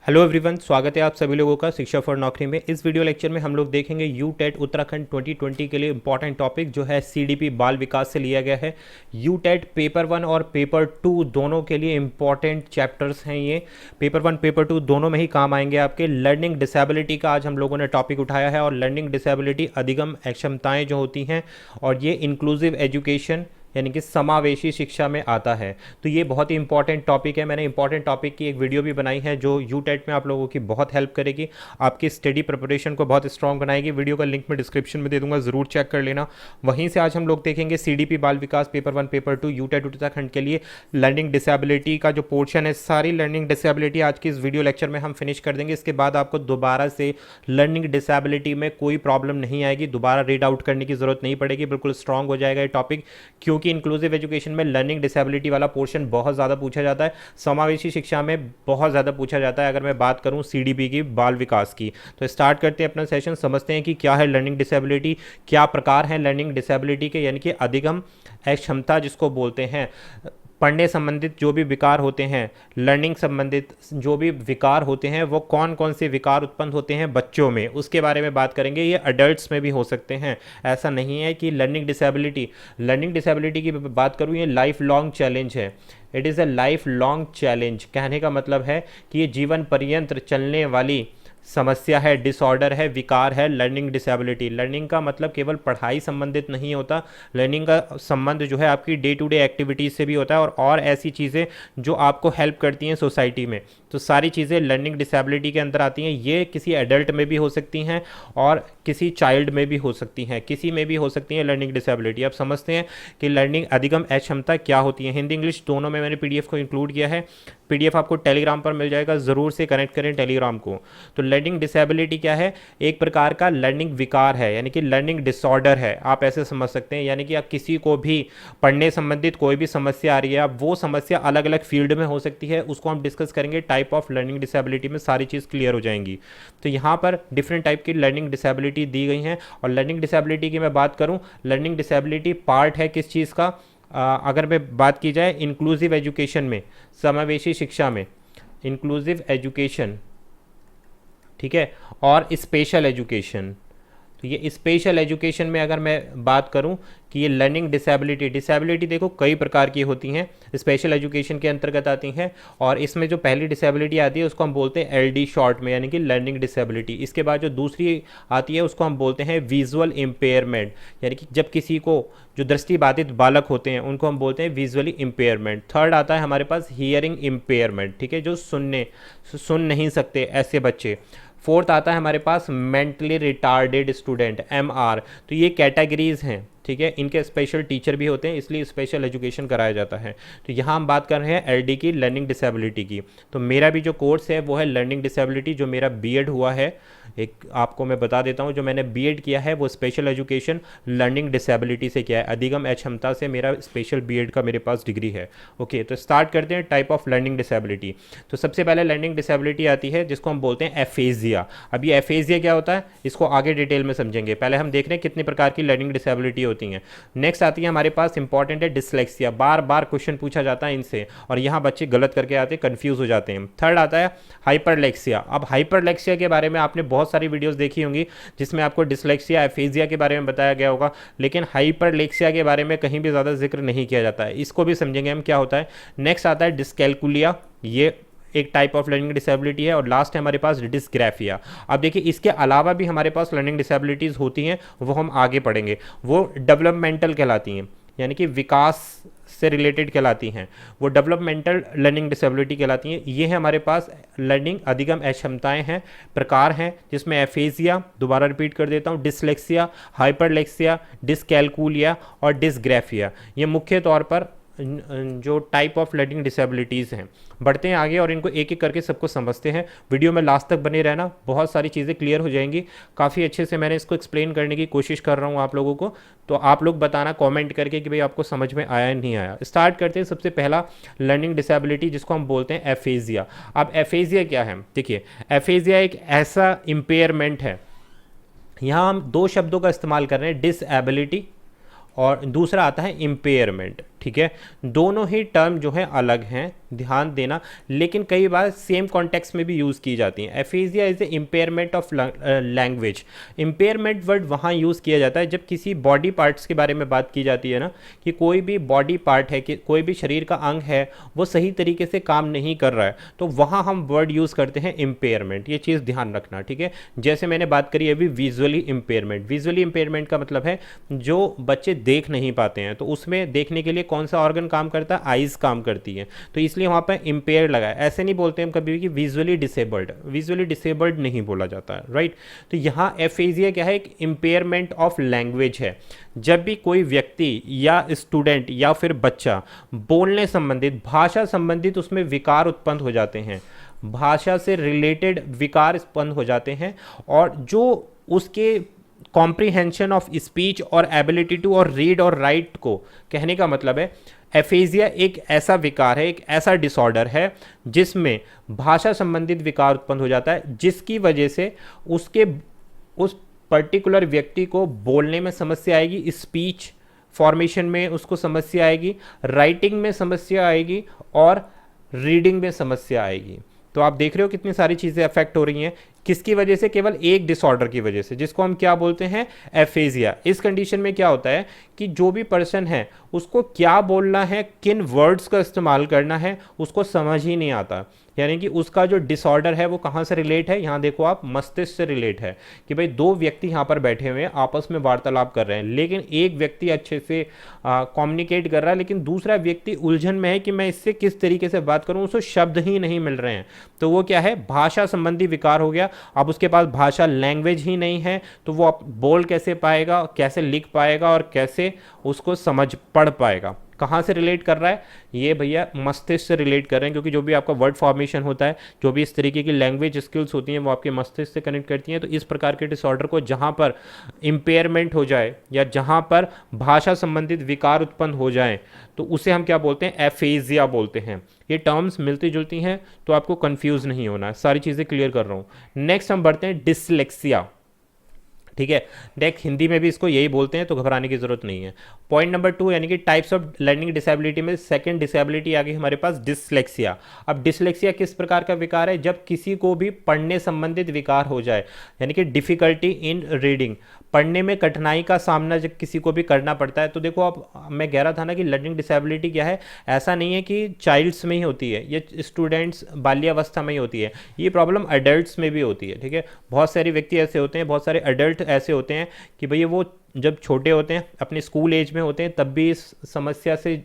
Hello everyone, स्वागत है आप सभी लोगों का शिक्षा फॉर नौकरी में। इस वीडियो लेक्चर में हम लोग देखेंगे यूटेट उत्तराखंड 2020 के लिए इंपॉर्टेंट टॉपिक जो है सीडीपी बाल विकास से लिया गया है। यूटेट पेपर 1 और पेपर 2 दोनों के लिए इंपॉर्टेंट चैप्टर्स हैं ये। पेपर 1 पेपर 2 दोनों में ही काम आएंगे आपके। लर्निंग डिसेबिलिटी का आज हम लोगों ने टॉपिक उठाया है और लर्निंग डिसेबिलिटी अधिगम अक्षमताएँ जो होती हैं और ये इंक्लूसिव एजुकेशन यानी कि समावेशी शिक्षा में आता है। तो ये बहुत ही इंपॉर्टेंट टॉपिक है। मैंने इंपॉर्टेंट टॉपिक की एक वीडियो भी बनाई है जो यूटेट में आप लोगों की बहुत हेल्प करेगी, आपकी स्टडी प्रिपरेशन को बहुत स्ट्रॉन्ग बनाएगी। वीडियो का लिंक मैं डिस्क्रिप्शन में दे दूंगा, ज़रूर चेक कर लेना। वहीं से आज हम लोग देखेंगे सीडीपी बाल विकास पेपर 1 पेपर 2 यूटेट उत्तराखंड के लिए लर्निंग डिसेबिलिटी का जो पोर्शन है, सारी लर्निंग डिसेबिलिटी आज की इस वीडियो लेक्चर में हम फिनिश कर देंगे। इसके बाद आपको दोबारा से लर्निंग डिसेबिलिटी में कोई प्रॉब्लम नहीं आएगी, दोबारा रीड आउट करने की जरूरत नहीं पड़ेगी, बिल्कुल स्ट्रॉन्ग हो जाएगा ये टॉपिक। क्योंकि इंक्लूसिव एजुकेशन में लर्निंग डिसेबिलिटी वाला पोर्शन बहुत ज़्यादा पूछा जाता है, समावेशी शिक्षा में बहुत ज़्यादा पूछा जाता है। अगर मैं बात करूं सीडीपी की बाल विकास की, तो स्टार्ट करते हैं अपना सेशन, समझते हैं कि क्या है लर्निंग डिसेबिलिटी, क्या प्रकार हैं लर्निंग डिसेबिलिटी के, यानी कि अधिगम अक्षमता जिसको बोलते हैं। पढ़ने संबंधित जो भी विकार होते हैं, लर्निंग संबंधित जो भी विकार होते हैं, वो कौन कौन से विकार उत्पन्न होते हैं बच्चों में, उसके बारे में बात करेंगे। ये अडल्ट्स में भी हो सकते हैं, ऐसा नहीं है कि लर्निंग डिसेबिलिटी की बात करूँ, ये लाइफ लॉन्ग चैलेंज है। It is a life long challenge. कहने का मतलब है कि ये जीवन पर्यंत चलने वाली समस्या है, डिसऑर्डर है, विकार है लर्निंग डिसेबिलिटी। लर्निंग का मतलब केवल पढ़ाई संबंधित नहीं होता, लर्निंग का संबंध जो है आपकी डे टू डे एक्टिविटीज़ से भी होता है और ऐसी चीज़ें जो आपको हेल्प करती हैं सोसाइटी में। तो सारी चीज़ें लर्निंग डिसेबिलिटी के अंदर आती हैं। ये किसी एडल्ट में भी हो सकती हैं और किसी चाइल्ड में भी हो सकती हैं, किसी में भी हो सकती हैं लर्निंग डिसेबिलिटी। अब समझते हैं कि लर्निंग अधिगम अक्षमता क्या होती है। हिंदी इंग्लिश दोनों में मैंने पीडीएफ को इंक्लूड किया है। पीडीएफ आपको टेलीग्राम पर मिल जाएगा, ज़रूर से कनेक्ट करें टेलीग्राम को। तो लर्निंग डिसेबिलिटी क्या है? एक प्रकार का लर्निंग विकार है, यानी कि लर्निंग डिसऑर्डर है, आप ऐसे समझ सकते हैं। यानी कि आप किसी को भी पढ़ने संबंधित कोई भी समस्या आ रही है, अब वो समस्या अलग अलग फील्ड में हो सकती है, उसको हम डिस्कस करेंगे। टाइप ऑफ लर्निंग डिसेबिलिटी में सारी चीज़ क्लियर हो जाएंगी। तो यहाँ पर डिफरेंट टाइप की लर्निंग डिसेबिलिटी दी गई हैं। और लर्निंग डिसेबिलिटी की मैं बात करूँ, लर्निंग डिसेबिलिटी पार्ट है किस चीज़ का? अगर मैं बात की जाए इंक्लूसिव एजुकेशन में, समावेशी शिक्षा में, इंक्लूसिव एजुकेशन, ठीक है, और स्पेशल एजुकेशन। तो ये स्पेशल एजुकेशन में अगर मैं बात करूं कि ये लर्निंग डिसेबिलिटी देखो कई प्रकार की होती हैं, स्पेशल एजुकेशन के अंतर्गत आती हैं। और इसमें जो पहली डिसेबिलिटी आती है उसको हम बोलते हैं एलडी शॉर्ट में, यानी कि लर्निंग डिसेबिलिटी। इसके बाद जो दूसरी आती है उसको हम बोलते हैं विजुअल इम्पेयरमेंट, यानी कि जब किसी को जो दृष्टिबाधित बालक होते हैं उनको हम बोलते हैं विजुअली इम्पेयरमेंट। थर्ड आता है हमारे पास हियरिंग इम्पेयरमेंट, ठीक है, जो सुन नहीं सकते ऐसे बच्चे। फोर्थ आता है हमारे पास मेंटली रिटार्डेड स्टूडेंट, एमआर। तो ये कैटेगरीज हैं, ठीक है, इनके स्पेशल टीचर भी होते हैं, इसलिए स्पेशल एजुकेशन कराया जाता है। तो यहाँ हम बात कर रहे हैं एलडी की, लर्निंग डिसेबिलिटी की। तो मेरा भी जो कोर्स है वो है लर्निंग डिसेबिलिटी, जो मेरा बीएड हुआ है। एक आपको मैं बता देता हूँ, जो मैंने बीएड किया है वो स्पेशल एजुकेशन लर्निंग डिसेबिलिटी से किया है, अधिगम अक्षमता से मेरा स्पेशल बीएड का मेरे पास डिग्री है। ओके, तो स्टार्ट करते हैं टाइप ऑफ लर्निंग डिसेबिलिटी। तो सबसे पहले लर्निंग डिसेबिलिटी आती है जिसको हम बोलते हैं एफेजिया। अब ये एफेजिया क्या होता है इसको आगे डिटेल में समझेंगे, पहले हम देख रहे हैं कितने प्रकार की लर्निंग डिसेबिलिटी होती हैं। नेक्स्ट आती है हमारे पास इंपॉर्टेंट है डिसलेक्सिया, बार बार क्वेश्चन पूछा जाता है इनसे और यहाँ बच्चे गलत करके आते हैं, कंफ्यूज हो जाते हैं। थर्ड आता है हाइपरलेक्सिया। अब हाइपरलेक्सिया के बारे में आपने बहुत सारी वीडियोस देखी होंगी जिसमें आपको डिसलेक्सिया एफेजिया के बारे में बताया गया होगा, लेकिन हाइपरलेक्सिया के बारे में कहीं भी ज़्यादा जिक्र नहीं किया जाता है। इसको भी समझेंगे हम क्या होता है। नेक्स्ट आता है डिस्कैलकुलिया, ये एक टाइप ऑफ लर्निंग डिसेबिलिटी है। और लास्ट है हमारे पास डिस्ग्राफिया। अब देखिए इसके अलावा भी हमारे पास लर्निंग डिसेबिलिटीज़ होती हैं, वो हम आगे पढ़ेंगे। वो डेवलपमेंटल कहलाती हैं, यानी कि विकास से रिलेटेड कहलाती हैं, वो डेवलपमेंटल लर्निंग डिसेबिलिटी कहलाती हैं। ये है हमारे पास लर्निंग अधिगम अक्षमताएं हैं, प्रकार हैं, जिसमें एफेजिया, दोबारा रिपीट कर देता हूँ, डिसलेक्सिया, हाइपरलेक्सिया, डिस्कैलकुलिया और डिस्ग्राफिया। ये मुख्य तौर पर जो टाइप ऑफ लर्निंग डिसेबिलिटीज़ हैं। बढ़ते हैं आगे और इनको एक एक करके सबको समझते हैं। वीडियो में लास्ट तक बने रहना, बहुत सारी चीज़ें क्लियर हो जाएंगी। काफ़ी अच्छे से मैंने इसको एक्सप्लेन करने की कोशिश कर रहा हूँ आप लोगों को, तो आप लोग बताना कमेंट करके कि भाई आपको समझ में आया नहीं आया। स्टार्ट करते हैं सबसे पहला लर्निंग डिसेबिलिटी जिसको हम बोलते हैं एफेजिया। अब एफेजिया क्या है? देखिए एफेजिया एक ऐसा इम्पेयरमेंट है, यहाँ हम दो शब्दों का इस्तेमाल कर रहे हैं, डिसएबिलिटी और दूसरा आता है इम्पेयरमेंट, ठीक है, दोनों ही टर्म जो है अलग हैं, ध्यान देना, लेकिन कई बार सेम कॉन्टेक्स्ट में भी यूज़ की जाती हैं। Aphasia is a impairment of language. Impairment word वहाँ यूज़ किया जाता है जब किसी बॉडी पार्ट्स के बारे में बात की जाती है ना, कि कोई भी बॉडी पार्ट है, कि कोई भी शरीर का अंग है वो सही तरीके से काम नहीं कर रहा है, तो वहाँ हम वर्ड यूज़ करते हैं इम्पेयरमेंट। ये चीज़ ध्यान रखना, ठीक है। जैसे मैंने बात करी अभी विजुअली इम्पेयरमेंट। विजुअली इम्पेयरमेंट का मतलब है जो बच्चे देख नहीं पाते हैं, तो उसमें देखने के लिए कौन सा ऑर्गन काम करता है, आइज़ काम करती है, तो इसलिए वहाँ पर इम्पेयर लगा है। ऐसे नहीं बोलते हम कभी भी कि विजुअली डिसेबल्ड, विजुअली डिसेबल्ड नहीं बोला जाता है, राइट। तो यहाँ एफेजिया क्या है, एक इम्पेयरमेंट ऑफ लैंग्वेज है। जब भी कोई व्यक्ति या स्टूडेंट या फिर बच्चा बोलने संबंधित, भाषा संबंधित उसमें विकार उत्पन्न हो जाते हैं, भाषा से रिलेटेड विकार उत्पन्न हो जाते हैं, और जो उसके कॉम्प्रीहेंशन ऑफ स्पीच और एबिलिटी टू और रीड और राइट को, कहने का मतलब है एफेजिया एक ऐसा विकार है, एक ऐसा डिसऑर्डर है जिसमें भाषा संबंधित विकार उत्पन्न हो जाता है, जिसकी वजह से उसके उस पर्टिकुलर व्यक्ति को बोलने में समस्या आएगी, स्पीच फॉर्मेशन में उसको समस्या आएगी, राइटिंग में समस्या आएगी और रीडिंग में समस्या आएगी। तो आप देख रहे हो कितनी सारी चीज़ें अफेक्ट हो रही हैं, किसकी वजह से, केवल एक डिसऑर्डर की वजह से, जिसको हम क्या बोलते हैं, एफेजिया। इस कंडीशन में क्या होता है कि जो भी पर्सन है उसको क्या बोलना है, किन वर्ड्स का इस्तेमाल करना है, उसको समझ ही नहीं आता। यानी कि उसका जो डिसऑर्डर है वो कहाँ से रिलेट है, यहाँ देखो आप, मस्तिष्क से रिलेट है। कि भाई दो व्यक्ति यहाँ पर बैठे हुए हैं, आपस में वार्तालाप कर रहे हैं, लेकिन एक व्यक्ति अच्छे से कम्युनिकेट कर रहा है, लेकिन दूसरा व्यक्ति उलझन में है कि मैं इससे किस तरीके से बात करूँ, उसको शब्द ही नहीं मिल रहे हैं। तो वो क्या है, भाषा संबंधी विकार हो गया। अब उसके पास भाषा लैंग्वेज ही नहीं है, तो वो बोल कैसे पाएगा, कैसे लिख पाएगा और कैसे उसको समझ पढ़ पाएगा। कहाँ से रिलेट कर रहा है ये भैया, मस्तिष्क से रिलेट कर रहे हैं, क्योंकि जो भी आपका वर्ड फॉर्मेशन होता है, जो भी इस तरीके की लैंग्वेज स्किल्स होती हैं वो आपके मस्तिष्क से कनेक्ट करती हैं। तो इस प्रकार के डिसऑर्डर को जहाँ पर इम्पेयरमेंट हो जाए या जहाँ पर भाषा संबंधित विकार उत्पन्न हो जाए, तो उसे हम क्या बोलते हैं, एफेजिया बोलते हैं। ये टर्म्स मिलती जुलती हैं, तो आपको कंफ्यूज नहीं होना है, सारी चीज़ें क्लियर कर रहा हूँ। नेक्स्ट हम बढ़ते हैं डिसलेक्सिया, ठीक है। देख हिंदी में भी इसको यही बोलते हैं, तो घबराने की जरूरत नहीं है। पॉइंट नंबर 2 यानी कि टाइप्स ऑफ लर्निंग डिसेबिलिटी में सेकंड डिसेबिलिटी आ गई हमारे पास, डिसलेक्सिया। अब डिसलेक्सिया किस प्रकार का विकार है, जब किसी को भी पढ़ने संबंधित विकार हो जाए, यानी कि डिफिकल्टी इन रीडिंग, पढ़ने में कठिनाई का सामना जब किसी को भी करना पड़ता है। तो देखो आप, मैं कह रहा था ना कि लर्निंग डिसेबिलिटी क्या है, ऐसा नहीं है कि चाइल्ड्स में ही होती है, ये स्टूडेंट्स बाल्यावस्था में ही होती है, ये प्रॉब्लम अडल्ट्स में भी होती है, ठीक है। बहुत सारे व्यक्ति ऐसे होते हैं, बहुत सारे अडल्ट ऐसे होते हैं कि भैया वो जब छोटे होते हैं, अपने स्कूल एज में होते हैं, तब भी इस समस्या से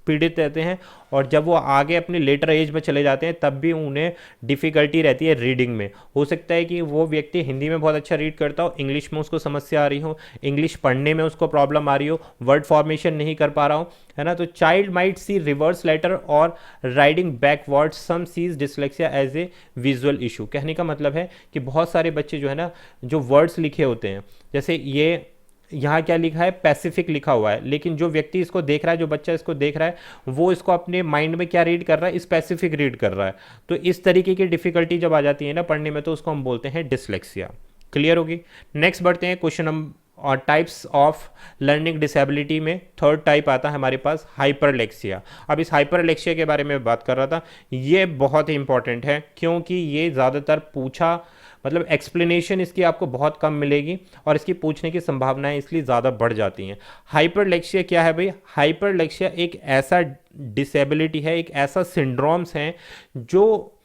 पीड़ित रहते हैं, और जब वो आगे अपने लेटर एज में चले जाते हैं तब भी उन्हें डिफ़िकल्टी रहती है रीडिंग में। हो सकता है कि वो व्यक्ति हिंदी में बहुत अच्छा रीड करता हो, इंग्लिश में उसको समस्या आ रही हो, इंग्लिश पढ़ने में उसको प्रॉब्लम आ रही हो, वर्ड फॉर्मेशन नहीं कर पा रहा हो, है ना। तो child might see reverse letter और riding backward, some sees dyslexia as a visual issue. कहने का मतलब है कि बहुत सारे बच्चे जो है ना, जो वर्ड्स लिखे होते हैं, जैसे ये यहाँ क्या लिखा है, पैसिफिक लिखा हुआ है, लेकिन जो व्यक्ति इसको देख रहा है, जो बच्चा इसको देख रहा है, वो इसको अपने माइंड में क्या रीड कर रहा है, स्पेसिफिक रीड कर रहा है। तो इस तरीके की डिफिकल्टी जब आ जाती है ना पढ़ने में, तो उसको हम बोलते हैं डिसलेक्सिया। क्लियर होगी। नेक्स्ट बढ़ते हैं क्वेश्चन नंबर और टाइप्स ऑफ लर्निंग डिसेबिलिटी में थर्ड टाइप आता है हमारे पास, हाइपरलेक्सिया। अब इस हाइपरलेक्सिया के बारे में बात कर रहा था, ये बहुत ही इंपॉर्टेंट है, क्योंकि ये ज़्यादातर पूछा, मतलब एक्सप्लेनेशन इसकी आपको बहुत कम मिलेगी और इसकी पूछने की संभावनाएं इसलिए ज़्यादा बढ़ जाती हैं। हाइपरलेक्सिया क्या है भाई, हाइपरलेक्सिया एक ऐसा डिसेबिलिटी है, एक ऐसा सिंड्रोम्स है जो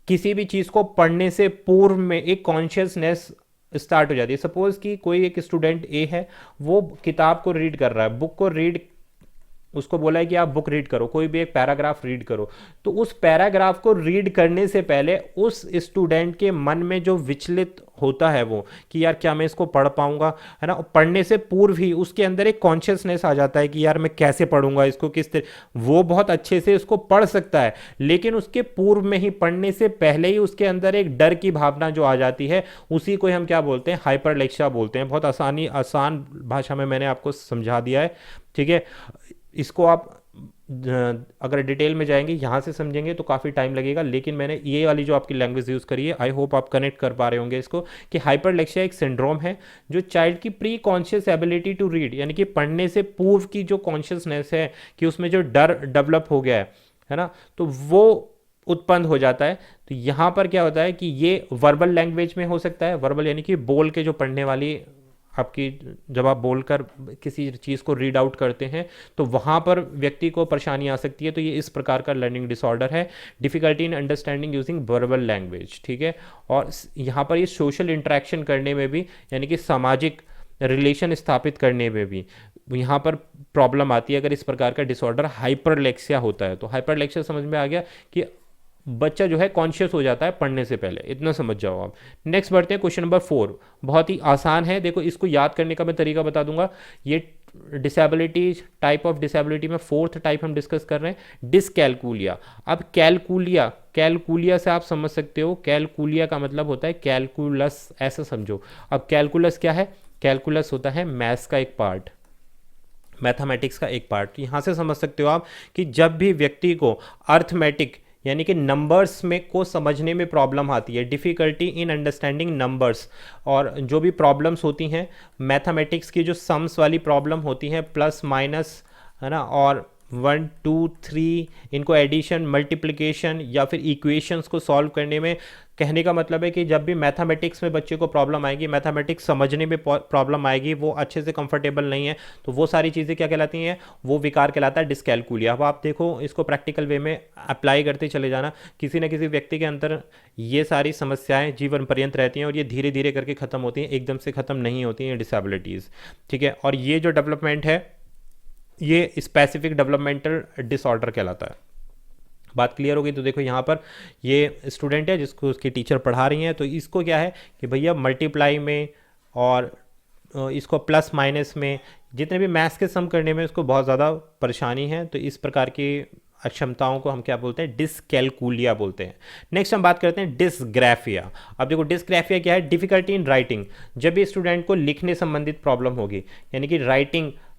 किसी भी चीज़ को पढ़ने से पूर्व में एक कॉन्शियसनेस स्टार्ट हो जाती है। सपोज कि कोई एक स्टूडेंट ए है, वो किताब को रीड कर रहा है, बुक को रीड, उसको बोला है कि आप बुक रीड करो, कोई भी एक पैराग्राफ रीड करो, तो उस पैराग्राफ को रीड करने से पहले उस स्टूडेंट के मन में जो विचलित होता है वो, कि यार क्या मैं इसको पढ़ पाऊंगा, है ना। पढ़ने से पूर्व ही उसके अंदर एक कॉन्शियसनेस आ जाता है कि यार मैं कैसे पढ़ूंगा इसको, किस तरह, वो बहुत अच्छे से इसको पढ़ सकता है, लेकिन उसके पूर्व में ही, पढ़ने से पहले ही उसके अंदर एक डर की भावना जो आ जाती है, उसी को हम क्या बोलते हैं, हाइपरलेक्सिया बोलते हैं। बहुत आसान भाषा में मैंने आपको समझा दिया है, ठीक है। इसको आप अगर डिटेल में जाएंगे यहाँ से समझेंगे तो काफ़ी टाइम लगेगा, लेकिन मैंने ये वाली जो आपकी लैंग्वेज यूज़ करी है, आई होप आप कनेक्ट कर पा रहे होंगे इसको, कि हाइपरलेक्सिया एक सिंड्रोम है जो चाइल्ड की preconscious ability to read, यानी कि पढ़ने से पूर्व की जो कॉन्शियसनेस है, कि उसमें जो डर डेवलप हो गया है ना, तो वो उत्पन्न हो जाता है। तो यहाँ पर क्या होता है कि ये वर्बल लैंग्वेज में हो सकता है, वर्बल यानी कि बोल के जो पढ़ने वाली आपकी, जब आप बोलकर किसी चीज़ को रीड आउट करते हैं तो वहाँ पर व्यक्ति को परेशानी आ सकती है। तो ये इस प्रकार का लर्निंग डिसऑर्डर है, difficulty in understanding using verbal language, ठीक है। और यहाँ पर ये सोशल इंटरेक्शन करने में भी, यानी कि सामाजिक रिलेशन स्थापित करने में भी यहाँ पर प्रॉब्लम आती है अगर इस प्रकार का डिसऑर्डर हाइपरलेक्सिया होता है। तो हाइपरलेक्सिया समझ में आ गया कि बच्चा जो है कॉन्शियस हो जाता है पढ़ने से पहले, इतना समझ जाओ आप। नेक्स्ट बढ़ते हैं क्वेश्चन नंबर 4, बहुत ही आसान है, देखो इसको याद करने का मैं तरीका बता दूंगा। ये डिसेबिलिटी, टाइप ऑफ डिसेबिलिटी में 4th टाइप हम डिस्कस कर रहे हैं, डिसकैलकुलिया। अब कैलकुलिया, कैलकुलिया से आप समझ सकते हो, कैलकुलिया का मतलब होता है कैलकुलस, ऐसा समझो। अब कैलकुलस क्या है? कैलकुलस होता है मैथ्स का एक पार्ट, मैथमेटिक्स का एक पार्ट। यहाँ से समझ सकते हो आप कि जब भी व्यक्ति को अर्थमेटिक यानी कि नंबर्स में को समझने में प्रॉब्लम आती है, डिफ़िकल्टी इन अंडरस्टैंडिंग नंबर्स, और जो भी प्रॉब्लम्स होती हैं मैथमेटिक्स की, जो सम्स वाली प्रॉब्लम होती हैं, प्लस माइनस, है ना, और 1 2 3 इनको एडिशन, मल्टीप्लिकेशन या फिर इक्वेशंस को सॉल्व करने में, कहने का मतलब है कि जब भी मैथमेटिक्स में बच्चे को प्रॉब्लम आएगी, मैथमेटिक्स समझने में प्रॉब्लम आएगी, वो अच्छे से कंफर्टेबल नहीं है, तो वो सारी चीज़ें क्या कहलाती हैं? वो विकार कहलाता है डिसकैलकुलिया। अब आप देखो इसको प्रैक्टिकल वे में अप्लाई करते चले जाना, किसी न किसी व्यक्ति के अंदर ये सारी समस्याएं जीवन पर्यंत रहती हैं और ये धीरे धीरे करके ख़त्म होती हैं, एकदम से ख़त्म नहीं होती हैं डिसेबिलिटीज़, ठीक है। और ये जो डेवलपमेंट है ये स्पेसिफिक डेवलपमेंटल डिसऑर्डर कहलाता है। बात क्लियर हो गई? तो देखो यहाँ पर ये स्टूडेंट है जिसको उसकी टीचर पढ़ा रही हैं, तो इसको क्या है कि भैया मल्टीप्लाई में और इसको प्लस माइनस में, जितने भी मैथ्स के सम करने में उसको बहुत ज़्यादा परेशानी है। तो इस प्रकार की अक्षमताओं को हम क्या बोलते हैं? डिसकैलकुलिया बोलते हैं। नेक्स्ट हम बात करते हैं डिसग्राफिया। अब देखो डिसग्राफिया क्या है? डिफिकल्टी इन राइटिंग, जब भी स्टूडेंट को लिखने संबंधित प्रॉब्लम होगी, यानी कि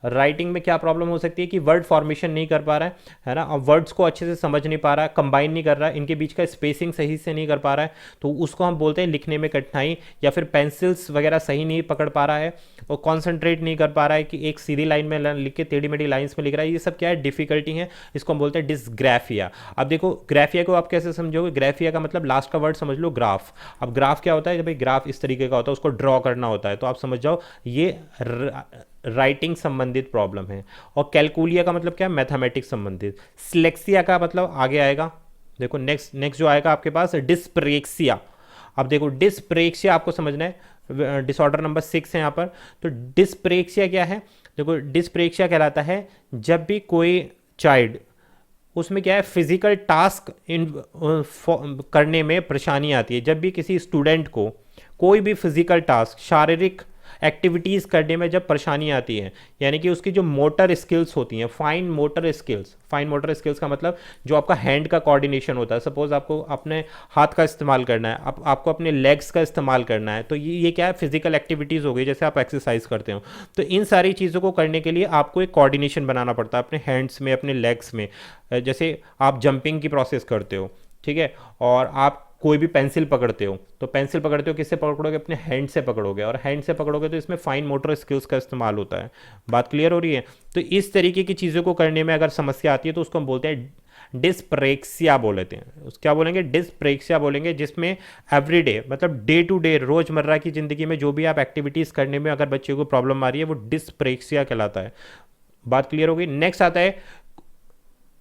राइटिंग में क्या प्रॉब्लम हो सकती है कि वर्ड फॉर्मेशन नहीं कर पा रहा है ना, और वर्ड्स को अच्छे से समझ नहीं पा रहा है, कंबाइन नहीं कर रहा है, इनके बीच का स्पेसिंग सही से नहीं कर पा रहा है, तो उसको हम बोलते हैं लिखने में कठिनाई, या फिर पेंसिल्स वगैरह सही नहीं पकड़ पा रहा है और कॉन्सेंट्रेट नहीं कर पा रहा है कि एक सीधी लाइन में लिख के टेढ़ी मेढ़ी लाइन्स में लिख रहा है, ये सब क्या है? डिफिकल्टी है, इसको हम बोलते हैं डिसग्राफिया। अब देखो ग्राफिया को आप कैसे समझोगे? ग्राफिया का मतलब लास्ट का वर्ड समझ लो ग्राफ। अब ग्राफ क्या होता है? जब भाई ग्राफ इस तरीके का होता है, उसको ड्रॉ करना होता है, तो आप समझ जाओ ये राइटिंग संबंधित प्रॉब्लम है। और कैलकुलिया का मतलब क्या है? मैथमेटिक्स संबंधित। स्लेक्सिया का मतलब आगे आएगा, देखो नेक्स्ट जो आएगा आपके पास डिस्प्रेक्सिया। अब देखो डिस्प्रेक्सिया आपको समझना है, डिसऑर्डर नंबर 6 है यहाँ पर। तो डिस्प्रेक्सिया क्या है? देखो डिस्प्रेक्सिया कहलाता है जब भी कोई चाइल्ड, उसमें क्या है, फिजिकल टास्क करने में परेशानी आती है। जब भी किसी स्टूडेंट को कोई भी फिजिकल टास्क, शारीरिक एक्टिविटीज़ करने में जब परेशानी आती है, यानी कि उसकी जो मोटर स्किल्स होती हैं, फाइन मोटर स्किल्स का मतलब जो आपका हैंड का कोऑर्डिनेशन होता है, सपोज आपको अपने हाथ का इस्तेमाल करना है, आपको अपने लेग्स का इस्तेमाल करना है, तो ये क्या है? फिजिकल एक्टिविटीज़ हो गई, जैसे आप एक्सरसाइज करते हो। तो इन सारी चीज़ों को करने के लिए आपको एक कोऑर्डिनेशन बनाना पड़ता है अपने हैंड्स में, अपने लेग्स में। जैसे आप जंपिंग की प्रोसेस करते हो, ठीक है, और आप कोई भी पेंसिल पकड़ते हो, तो पेंसिल पकड़ते हो किससे पकड़ोगे? अपने हैंड से पकड़ोगे, और हैंड से पकड़ोगे तो इसमें फाइन मोटर स्किल्स का इस्तेमाल होता है। बात क्लियर हो रही है? तो इस तरीके की चीज़ों को करने में अगर समस्या आती है तो उसको हम बोलते हैं डिस्प्रेक्सिया बोल लेते हैं। क्या बोलेंगे? डिस्प्रेक्सिया बोलेंगे, जिसमें एवरीडे मतलब डे टू डे, रोज़मर्रा की ज़िंदगी में जो भी आप एक्टिविटीज़ करने में अगर बच्चे को प्रॉब्लम आ रही है, वो डिस्प्रेक्सिया कहलाता है। बात क्लियर हो गई? नेक्स्ट आता है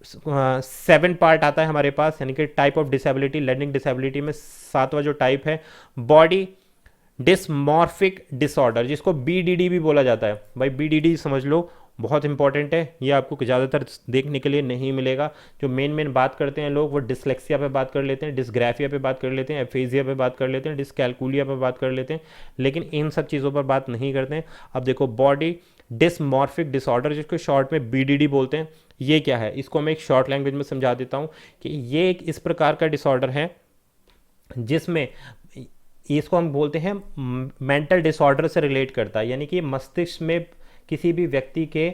7 पार्ट आता है हमारे पास, यानी कि type of disability, learning disability में 7वां जो टाइप है बॉडी डिसमॉर्फिक डिसऑर्डर, जिसको BDD भी बोला जाता है। भाई BDD समझ लो, बहुत इंपॉर्टेंट है, ये आपको ज़्यादातर देखने के लिए नहीं मिलेगा। जो मेन बात करते हैं लोग, वो डिसलेक्सिया पे बात कर लेते हैं, डिसग्राफिया पे बात कर लेते हैं, एफेजिया पे बात कर लेते हैं, डिसकैलकुलिया पे बात कर लेते हैं, लेकिन इन सब चीज़ों पर बात नहीं करते हैं। अब देखो बॉडी डिसमॉर्फिक डिसऑर्डर, जिसको शॉर्ट में BDD बोलते हैं, ये क्या है? इसको मैं एक शॉर्ट लैंग्वेज में समझा देता हूँ कि ये एक इस प्रकार का डिसऑर्डर है जिसमें इसको हम बोलते हैं मेंटल डिसऑर्डर से रिलेट करता है, यानी कि मस्तिष्क में किसी भी व्यक्ति के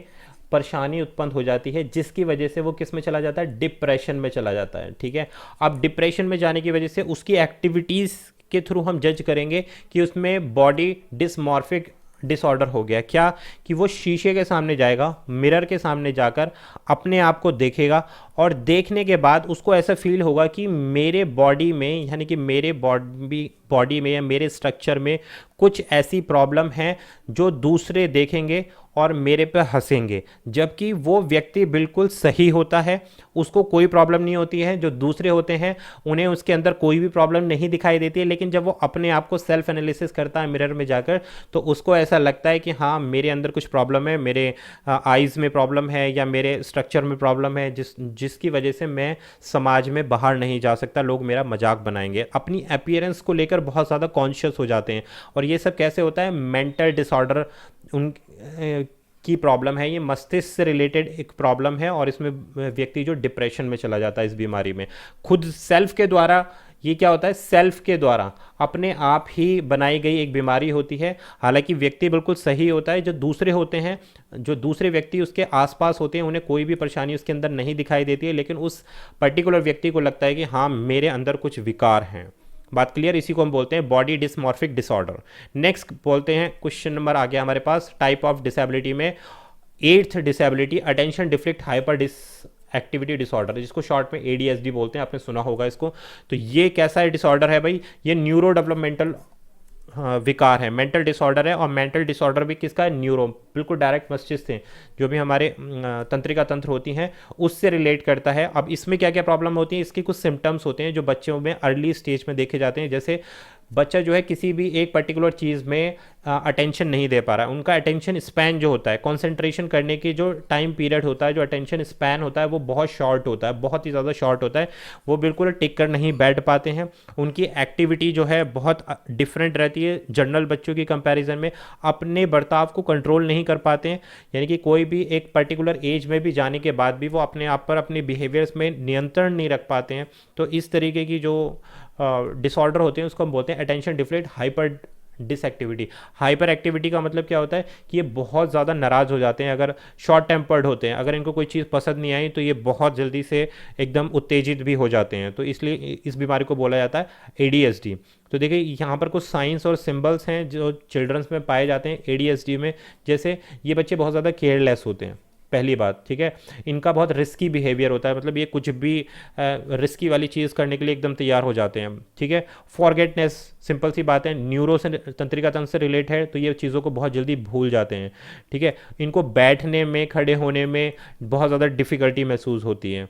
परेशानी उत्पन्न हो जाती है, जिसकी वजह से वो किस में चला जाता है, डिप्रेशन में चला जाता है। ठीक है, अब डिप्रेशन में जाने की वजह से उसकी एक्टिविटीज़ के थ्रू हम जज करेंगे कि उसमें बॉडी डिसमॉर्फिक डिसऑर्डर हो गया। क्या कि वो शीशे के सामने जाएगा, मिरर के सामने जाकर अपने आप को देखेगा और देखने के बाद उसको ऐसा फील होगा कि मेरे बॉडी में, यानी कि मेरे बॉडी में या मेरे स्ट्रक्चर में कुछ ऐसी प्रॉब्लम है जो दूसरे देखेंगे और मेरे पे हंसेंगे, जबकि वो व्यक्ति बिल्कुल सही होता है, उसको कोई प्रॉब्लम नहीं होती है। जो दूसरे होते हैं उन्हें उसके अंदर कोई भी प्रॉब्लम नहीं दिखाई देती है, लेकिन जब वो अपने आप को सेल्फ एनालिसिस करता है मिरर में जाकर, तो उसको ऐसा लगता है कि हाँ मेरे अंदर कुछ प्रॉब्लम है, मेरे आइज़ में प्रॉब्लम है या मेरे स्ट्रक्चर में प्रॉब्लम है, जिसकी वजह से मैं समाज में बाहर नहीं जा सकता, लोग मेरा मजाक बनाएंगे। अपनी अपीयरेंस को लेकर बहुत ज़्यादा कॉन्शियस हो जाते हैं। और ये सब कैसे होता है, मेंटल डिसऑर्डर उन की प्रॉब्लम है, ये मस्तिष्क से रिलेटेड एक प्रॉब्लम है और इसमें व्यक्ति जो डिप्रेशन में चला जाता है इस बीमारी में। खुद सेल्फ के द्वारा ये क्या होता है, सेल्फ के द्वारा अपने आप ही बनाई गई एक बीमारी होती है। हालांकि व्यक्ति बिल्कुल सही होता है, जो दूसरे होते हैं, जो दूसरे व्यक्ति उसके आसपास होते हैं, उन्हें कोई भी परेशानी उसके अंदर नहीं दिखाई देती है, लेकिन उस पर्टिकुलर व्यक्ति को लगता है कि हाँ मेरे अंदर कुछ विकार हैं। बात क्लियर, इसी को हम बोलते हैं बॉडी डिसमॉर्फिक डिसऑर्डर। नेक्स्ट बोलते हैं, क्वेश्चन नंबर आ गया हमारे पास टाइप ऑफ डिसेबिलिटी में, 8th disability attention deflect hyper dis activity disorder, जिसको शॉर्ट में ADHD बोलते हैं, आपने सुना होगा इसको। तो ये कैसा डिसऑर्डर है भाई, ये न्यूरो डेवलपमेंटल विकार है, मेंटल डिसऑर्डर है। और मेंटल डिसऑर्डर भी किसका है, न्यूरो, बिल्कुल डायरेक्ट मस्तिष्क से जो भी हमारे तंत्रिका तंत्र होती हैं उससे रिलेट करता है। अब इसमें क्या क्या प्रॉब्लम होती है, इसके कुछ सिम्टम्स होते हैं जो बच्चों में अर्ली स्टेज में देखे जाते हैं। जैसे बच्चा जो है किसी भी एक पर्टिकुलर चीज़ में अटेंशन नहीं दे पा रहा है, उनका अटेंशन स्पैन जो होता है, कंसंट्रेशन करने की जो टाइम पीरियड होता है, जो अटेंशन स्पैन होता है वो बहुत शॉर्ट होता है, बहुत ही ज़्यादा शॉर्ट होता है। वो बिल्कुल टिक कर नहीं बैठ पाते हैं, उनकी एक्टिविटी जो है बहुत डिफरेंट रहती है जनरल बच्चों की कंपैरिजन में, अपने बर्ताव को कंट्रोल नहीं कर पाते हैं, यानी कि कोई भी एक पर्टिकुलर एज में भी जाने के बाद भी वो अपने आप पर अपने बिहेवियर्स में नियंत्रण नहीं रख पाते हैं। तो इस तरीके की जो डिसऑर्डर होते हैं उसको हम बोलते हैं attention deflect hyper disactivity. Hyper activity का मतलब क्या होता है कि ये बहुत ज़्यादा नाराज़ हो जाते हैं, अगर शॉर्ट टेम्पर्ड होते हैं, अगर इनको कोई चीज़ पसंद नहीं आई तो ये बहुत जल्दी से एकदम उत्तेजित भी हो जाते हैं। तो इसलिए इस बीमारी को बोला जाता है ADHD। तो देखिए यहाँ पर कुछ साइंस और सिंबल्स हैं जो चिल्ड्रंस में पाए जाते हैं ADHD में। जैसे ये बच्चे बहुत ज़्यादा केयरलेस होते हैं, पहली बात, ठीक है। इनका बहुत रिस्की बिहेवियर होता है, मतलब ये कुछ भी रिस्की वाली चीज़ करने के लिए एकदम तैयार हो जाते हैं, ठीक है। फॉरगेटनेस, सिंपल सी बात है, न्यूरो से, तंत्रिका तंत्र से रिलेट है, तो ये चीज़ों को बहुत जल्दी भूल जाते हैं, ठीक है। इनको बैठने में, खड़े होने में बहुत ज़्यादा डिफ़िकल्टी महसूस होती है।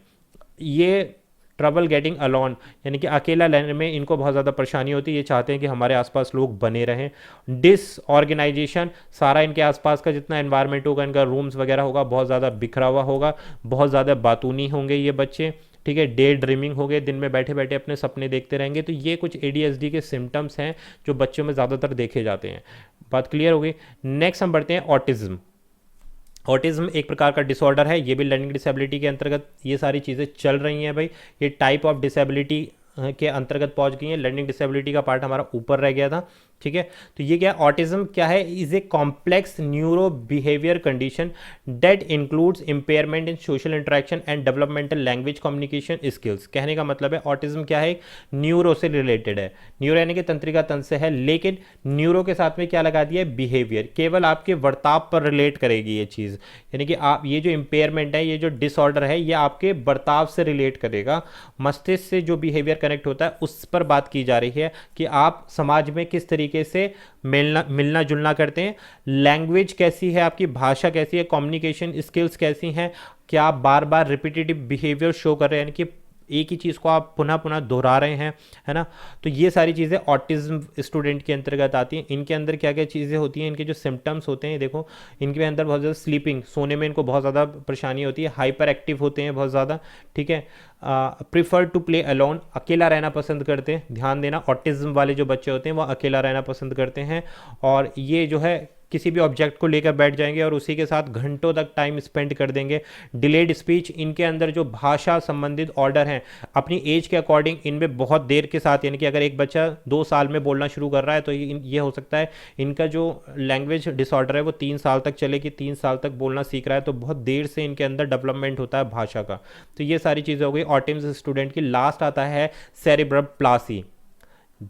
ये ट्रबल गेटिंग अलोन, यानी कि अकेला रहने में इनको बहुत ज़्यादा परेशानी होती है। ये चाहते हैं कि हमारे आसपास लोग बने रहें। डिसऑर्गेनाइजेशन, सारा इनके आसपास का जितना एनवायरनमेंट होगा, इनका रूम्स वगैरह होगा, बहुत ज़्यादा बिखरा हुआ होगा, बहुत ज़्यादा बातूनी होंगे ये बच्चे, ठीक है। डे ड्रीमिंग हो गए, दिन में बैठे बैठे अपने सपने देखते रहेंगे। तो ये कुछ ADHD के सिम्टम्स हैं जो बच्चों में ज़्यादातर देखे जाते हैं। बात क्लियर हो गई। नेक्स्ट हम बढ़ते हैं ऑटिज्म। ऑटिज्म एक प्रकार का डिसऑर्डर है, ये भी लर्निंग डिसेबिलिटी के अंतर्गत ये सारी चीज़ें चल रही हैं भाई। ये टाइप ऑफ डिसेबिलिटी के अंतर्गत पहुंच गई है। लर्निंग डिसेबिलिटी का पार्ट हमारा ऊपर रह गया था, ठीक है। तो ये क्या, ऑटिज्म क्या है, is a complex neuro behaviour condition that includes impairment in social interaction and developmental language communication skills. कहने का मतलब है ऑटिज्म क्या है, न्यूरो से रिलेटेड है, न्यूरो यानी कि तंत्रिका तंत्र से है, लेकिन न्यूरो के साथ में क्या लगा दिया है, बिहेवियर, केवल आपके बर्ताव पर रिलेट करेगी ये चीज़। यानी कि आप ये जो इम्पेयरमेंट है, ये जो डिसऑर्डर है, ये आपके बर्ताव से रिलेट करेगा। मस्तिष्क से जो बिहेवियर कनेक्ट होता है उस पर बात की जा रही है कि आप समाज में किस तरीके से मिलना जुलना करते हैं, लैंग्वेज कैसी है, आपकी भाषा कैसी है, कम्युनिकेशन स्किल्स कैसी हैं, क्या आप बार बार रिपीटेटिव बिहेवियर शो कर रहे हैं, यानी कि एक ही चीज़ को आप पुनः पुनः दोहरा रहे हैं, है ना। तो ये सारी चीज़ें ऑटिज्म स्टूडेंट के अंतर्गत आती हैं। इनके अंदर क्या क्या चीज़ें होती हैं, इनके जो सिम्टम्स होते हैं, देखो इनके अंदर बहुत ज़्यादा स्लीपिंग, सोने में इनको बहुत ज़्यादा परेशानी होती है, हाइपर एक्टिव होते हैं बहुत ज़्यादा, ठीक है। प्रीफर टू प्ले अलोन, अकेला रहना पसंद करते हैं। ध्यान देना, ऑटिज्म वाले जो बच्चे होते हैं वो अकेला रहना पसंद करते हैं। और ये जो है किसी भी ऑब्जेक्ट को लेकर बैठ जाएंगे और उसी के साथ घंटों तक टाइम स्पेंड कर देंगे। डिलेड स्पीच, इनके अंदर जो भाषा संबंधित ऑर्डर हैं अपनी एज के अकॉर्डिंग इनमें बहुत देर के साथ, यानी कि अगर एक बच्चा 2 साल में बोलना शुरू कर रहा है तो ये हो सकता है इनका जो लैंग्वेज डिसऑर्डर है वो 3 साल तक चले कि 3 साल तक बोलना सीख रहा है, तो बहुत देर से इनके अंदर डेवलपमेंट होता है भाषा का। तो ये सारी चीज़ें हो गई ऑटिज्म स्टूडेंट की। लास्ट आता है सेरेब्रम प्लासी,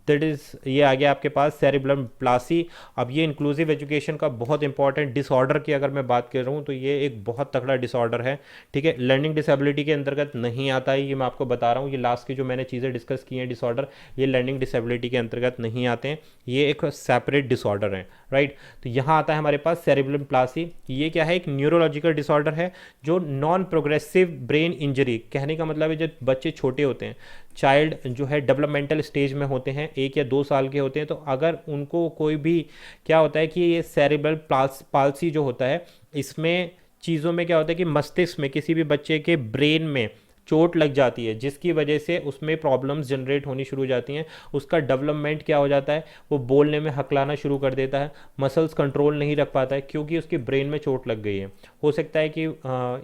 दैट इज ये आ गया आपके पास सेरिब्रम प्लासी। अब ये इंक्लूसिव एजुकेशन का बहुत इंपॉर्टेंट डिसऑर्डर की अगर मैं बात कर रहा हूँ तो ये एक बहुत तगड़ा डिसऑर्डर है, ठीक है। लर्निंग डिसेबिलिटी के अंतर्गत नहीं आता है, ये मैं आपको बता रहा हूँ। ये लास्ट की जो मैंने चीज़ें डिस्कस की हैं डिसऑर्डर, ये लर्निंग डिसेबिलिटी के अंतर्गत नहीं आते हैं, ये एक सेपरेट डिसऑर्डर है, राइट। तो यहाँ आता है हमारे पास सेरिब्रम प्लासी। ये क्या है, एक न्यूरोलॉजिकल डिसऑर्डर है जो नॉन प्रोग्रेसिव ब्रेन इंजरी, कहने का मतलब है जब बच्चे छोटे होते हैं, चाइल्ड जो है डेवलपमेंटल स्टेज में होते हैं, 1 या 2 साल के होते हैं, तो अगर उनको कोई भी क्या होता है कि ये सेरिब्रल पाल्सी जो होता है, इसमें चीज़ों में क्या होता है कि मस्तिष्क में किसी भी बच्चे के ब्रेन में चोट लग जाती है जिसकी वजह से उसमें प्रॉब्लम्स जनरेट होनी शुरू हो जाती हैं। उसका डेवलपमेंट क्या हो जाता है, वो बोलने में हकलाना शुरू कर देता है, मसल्स कंट्रोल नहीं रख पाता है क्योंकि उसके ब्रेन में चोट लग गई है। हो सकता है कि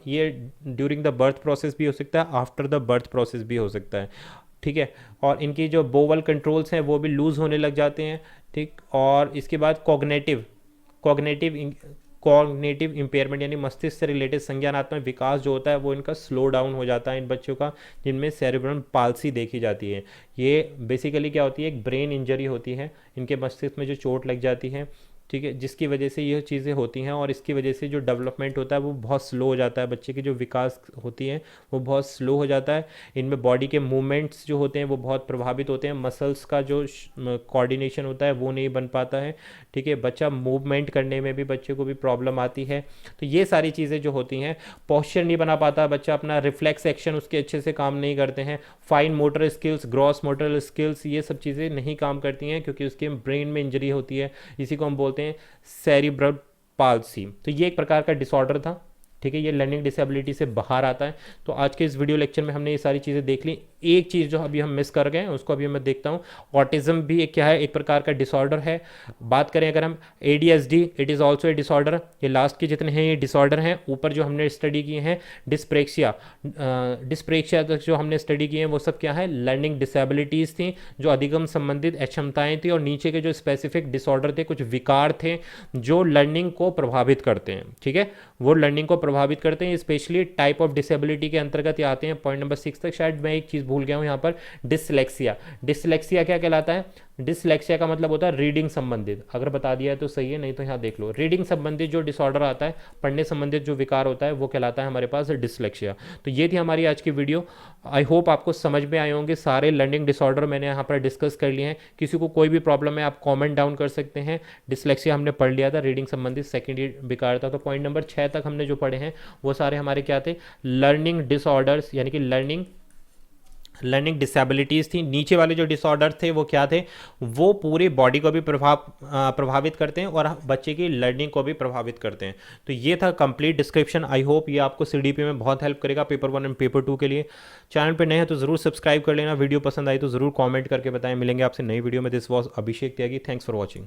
ये ड्यूरिंग द बर्थ प्रोसेस भी हो सकता है, आफ्टर द बर्थ प्रोसेस भी हो सकता है, ठीक है। और इनकी जो बोवल कंट्रोल्स हैं वो भी लूज़ होने लग जाते हैं, ठीक। और इसके बाद कॉग्निटिव इंपेयरमेंट यानी मस्तिष्क से रिलेटेड संज्ञानात्मक विकास जो होता है वो इनका स्लो डाउन हो जाता है इन बच्चों का, जिनमें सेरिब्रल पाल्सी देखी जाती है। ये बेसिकली क्या होती है, एक ब्रेन इंजरी होती है, इनके मस्तिष्क में जो चोट लग जाती है, ठीक है, जिसकी वजह से ये चीज़ें होती हैं और इसकी वजह से जो डेवलपमेंट होता है वो बहुत स्लो हो जाता है, बच्चे की जो विकास होती है वो बहुत स्लो हो जाता है। इनमें बॉडी के मूवमेंट्स जो होते हैं वो बहुत प्रभावित होते हैं, मसल्स का जो कोऑर्डिनेशन होता है वो नहीं बन पाता है, ठीक है। बच्चा मूवमेंट करने में भी बच्चे को भी प्रॉब्लम आती है। तो ये सारी चीज़ें जो होती हैं, पॉस्चर नहीं बना पाता बच्चा, अपना रिफ्लेक्स एक्शन उसके अच्छे से काम नहीं करते हैं, fine motor skills, gross motor skills, ये सब चीज़ें नहीं काम करती हैं क्योंकि उसके ब्रेन में इंजरी होती है। इसी को हम बोलते हैं सेरिब्रल पाल्सी। तो ये एक प्रकार का डिसऑर्डर था, ठीक है, ये लर्निंग डिसेबिलिटी से बाहर आता है। तो आज के इस वीडियो लेक्चर में हमने ये सारी चीज़ें देख ली। एक चीज़ जो अभी हम मिस कर गए हैं उसको अभी मैं देखता हूँ, ऑटिज्म भी एक क्या है, एक प्रकार का डिसऑर्डर है। बात करें अगर हम ADHD, it is also a disorder. ये लास्ट के जितने हैं ये डिसऑर्डर हैं। ऊपर जो हमने स्टडी किए हैं डिस्प्रेक्सिया तक जो हमने स्टडी किए हैं वो सब क्या है, लर्निंग डिसेबिलिटीज़ थी जो अधिगम संबंधित अक्षमताएँ थी, और नीचे के जो स्पेसिफिक डिसऑर्डर थे, कुछ विकार थे जो लर्निंग को प्रभावित करते हैं, ठीक है, वो लर्निंग को प्रभावित करते हैं। स्पेशली टाइप ऑफ डिसेबिलिटी के अंतर्गत ये आते हैं। पॉइंट नंबर 6 तक शायद मैं एक चीज़ भूल गया हूँ यहाँ पर, डिसलेक्सिया क्या कहलाता है। डिसलेक्सिया का मतलब होता है रीडिंग संबंधित, अगर बता दिया है तो सही है, नहीं तो यहाँ देख लो। रीडिंग संबंधित जो डिसऑर्डर आता है, पढ़ने संबंधित जो विकार होता है वो कहलाता है हमारे पास डिसलेक्सिया। तो ये थी हमारी आज की वीडियो। आई होप आपको समझ में आए होंगे। सारे लर्निंग डिसऑर्डर मैंने यहाँ पर डिस्कस कर लिए हैं। किसी को कोई भी प्रॉब्लम है आप कॉमेंट डाउन कर सकते हैं। डिसलेक्सिया हमने पढ़ लिया था, रीडिंग संबंधित सेकेंडरी विकार था। तो पॉइंट नंबर 6 तक हमने जो पढ़े हैं वो सारे हमारे क्या थे, लर्निंग डिसऑर्डर्स यानी कि लर्निंग डिसेबिलिटीज़ थी। नीचे वाले जो डिसऑर्डर थे वो क्या थे, वो पूरी बॉडी को भी प्रभावित करते हैं और बच्चे की लर्निंग को भी प्रभावित करते हैं। तो ये था कंप्लीट डिस्क्रिप्शन। आई होप ये आपको CDP में बहुत हेल्प करेगा पेपर 1 एंड पेपर 2 के लिए। चैनल पे नए हैं तो ज़रूर सब्सक्राइब कर लेना। वीडियो पसंद आई तो ज़रूर कॉमेंट करके बताएं। मिलेंगे आपसे नई वीडियो में। This was Abhishek Tyagi. Thanks for watching.